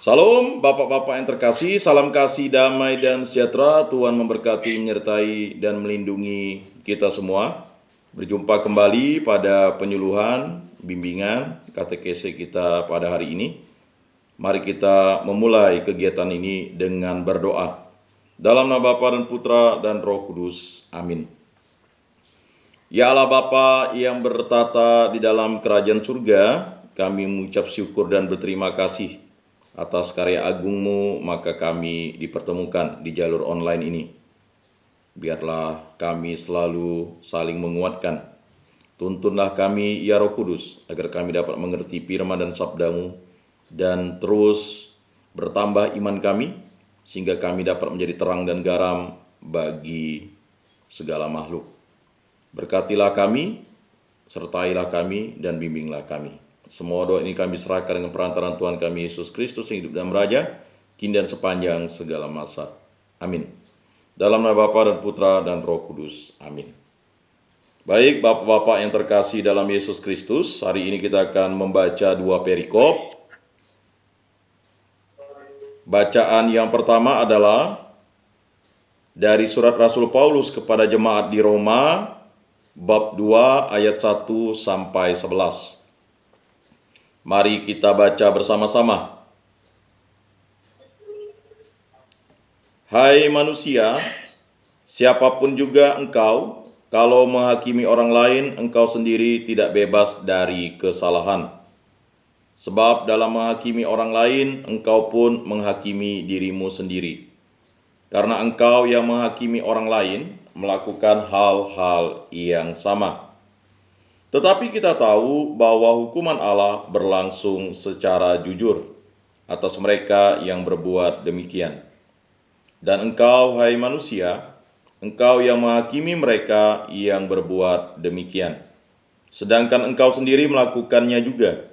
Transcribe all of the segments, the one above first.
Salam Bapak-Bapak yang terkasih, salam kasih, damai dan sejahtera. Tuhan memberkati, menyertai dan melindungi kita semua. Berjumpa kembali pada penyuluhan, bimbingan, katekese kita pada hari ini. Mari kita memulai kegiatan ini dengan berdoa. Dalam nama Bapa dan Putra dan Roh Kudus. Amin. Ya Allah Bapa yang bertata di dalam kerajaan surga, kami mengucap syukur dan berterima kasih atas karya agungmu, maka kami dipertemukan di jalur online ini. Biarlah kami selalu saling menguatkan. Tuntunlah kami ya Roh Kudus, agar kami dapat mengerti firman dan sabdamu, dan terus bertambah iman kami, sehingga kami dapat menjadi terang dan garam bagi segala makhluk. Berkatilah kami, sertailah kami, dan bimbinglah kami. Semua doa ini kami serahkan dengan perantaraan Tuhan kami Yesus Kristus yang hidup dan meraja, kini dan sepanjang segala masa. Amin. Dalam nama Bapa dan Putra dan Roh Kudus. Amin. Baik, Bapak-Bapak yang terkasih dalam Yesus Kristus, hari ini kita akan membaca dua perikop. Bacaan yang pertama adalah dari surat Rasul Paulus kepada jemaat di Roma, bab 2 ayat 1 sampai 11. Mari kita baca bersama-sama. Hai manusia, siapapun juga engkau, kalau menghakimi orang lain, engkau sendiri tidak bebas dari kesalahan. Sebab dalam menghakimi orang lain, engkau pun menghakimi dirimu sendiri. Karena engkau yang menghakimi orang lain, melakukan hal-hal yang sama. Tetapi kita tahu bahwa hukuman Allah berlangsung secara jujur atas mereka yang berbuat demikian. Dan engkau, hai manusia, engkau yang menghakimi mereka yang berbuat demikian, sedangkan engkau sendiri melakukannya juga.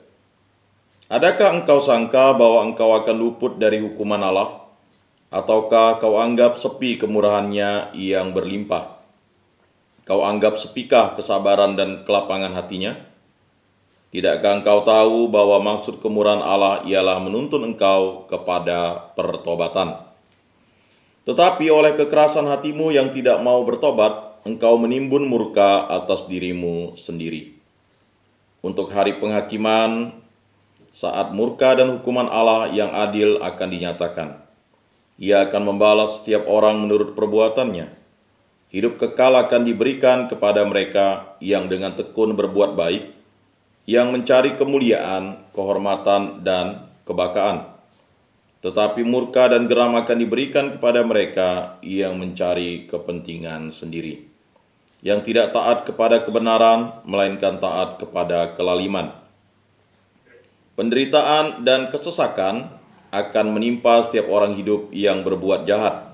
Adakah engkau sangka bahwa engkau akan luput dari hukuman Allah? Ataukah kau anggap sepi kemurahannya yang berlimpah? Kau anggap sepikah kesabaran dan kelapangan hatinya? Tidakkah engkau tahu bahwa maksud kemurahan Allah ialah menuntun engkau kepada pertobatan? Tetapi oleh kekerasan hatimu yang tidak mau bertobat, engkau menimbun murka atas dirimu sendiri. Untuk hari penghakiman, saat murka dan hukuman Allah yang adil akan dinyatakan. Ia akan membalas setiap orang menurut perbuatannya. Hidup kekal akan diberikan kepada mereka yang dengan tekun berbuat baik, yang mencari kemuliaan, kehormatan, dan kebakaan. Tetapi murka dan geram akan diberikan kepada mereka yang mencari kepentingan sendiri, yang tidak taat kepada kebenaran, melainkan taat kepada kelaliman. Penderitaan dan kesesakan akan menimpa setiap orang hidup yang berbuat jahat.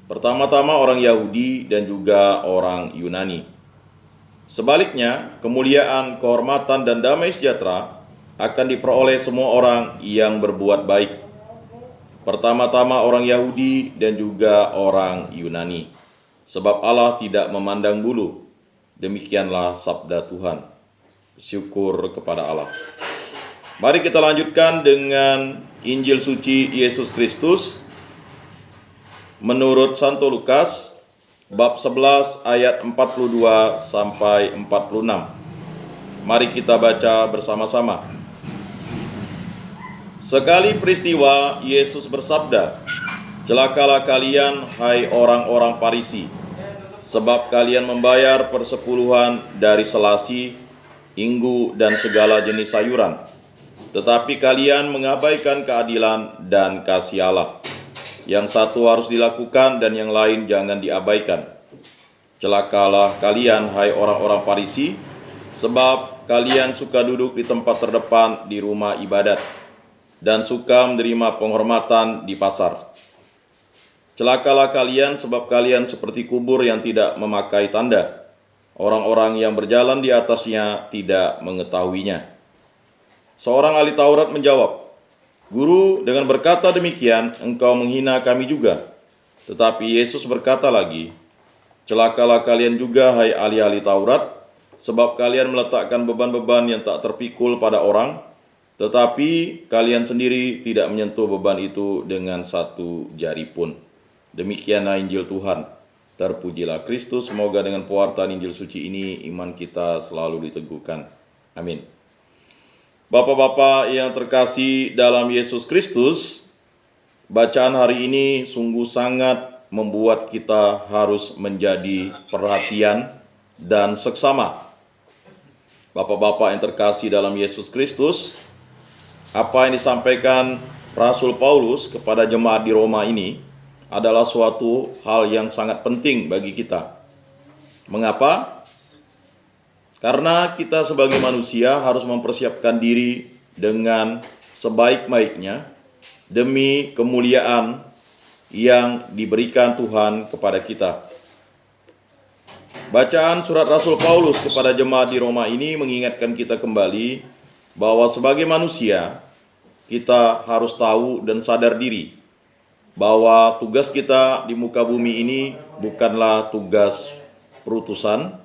Pertama-tama orang Yahudi dan juga orang Yunani. Sebaliknya, kemuliaan, kehormatan, dan damai sejahtera akan diperoleh semua orang yang berbuat baik. Pertama-tama orang Yahudi dan juga orang Yunani. Sebab Allah tidak memandang bulu. Demikianlah sabda Tuhan. Syukur kepada Allah. Mari kita lanjutkan dengan Injil suci Yesus Kristus menurut Santo Lukas, bab 11 ayat 42 sampai 46. Mari kita baca bersama-sama. Sekali peristiwa, Yesus bersabda, "Celakalah kalian, hai orang-orang Farisi, sebab kalian membayar persepuluhan dari selasi, inggu, dan segala jenis sayuran. Tetapi kalian mengabaikan keadilan dan kasih Allah. Yang satu harus dilakukan dan yang lain jangan diabaikan. Celakalah kalian, hai orang-orang Farisi, sebab kalian suka duduk di tempat terdepan di rumah ibadat, dan suka menerima penghormatan di pasar. Celakalah kalian, sebab kalian seperti kubur yang tidak memakai tanda. Orang-orang yang berjalan di atasnya tidak mengetahuinya." Seorang ahli Taurat menjawab, "Guru, dengan berkata demikian, engkau menghina kami juga." Tetapi Yesus berkata lagi, "Celakalah kalian juga, hai ahli-ahli Taurat, sebab kalian meletakkan beban-beban yang tak terpikul pada orang, tetapi kalian sendiri tidak menyentuh beban itu dengan satu jari pun. Demikianlah Injil Tuhan. Terpujilah Kristus. Semoga dengan pewartaan Injil suci ini iman kita selalu diteguhkan. Amin. Bapak-bapak yang terkasih dalam Yesus Kristus, bacaan hari ini sungguh sangat membuat kita harus menjadi perhatian dan seksama. Bapak-bapak yang terkasih dalam Yesus Kristus, apa yang disampaikan Rasul Paulus kepada jemaat di Roma ini adalah suatu hal yang sangat penting bagi kita. Mengapa? Karena kita sebagai manusia harus mempersiapkan diri dengan sebaik-baiknya demi kemuliaan yang diberikan Tuhan kepada kita. Bacaan surat Rasul Paulus kepada jemaat di Roma ini mengingatkan kita kembali bahwa sebagai manusia kita harus tahu dan sadar diri bahwa tugas kita di muka bumi ini bukanlah tugas perutusan,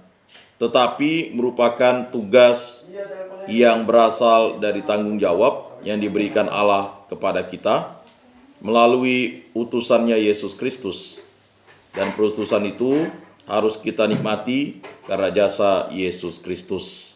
tetapi merupakan tugas yang berasal dari tanggung jawab yang diberikan Allah kepada kita melalui utusannya Yesus Kristus. Dan perutusan itu harus kita nikmati karena jasa Yesus Kristus.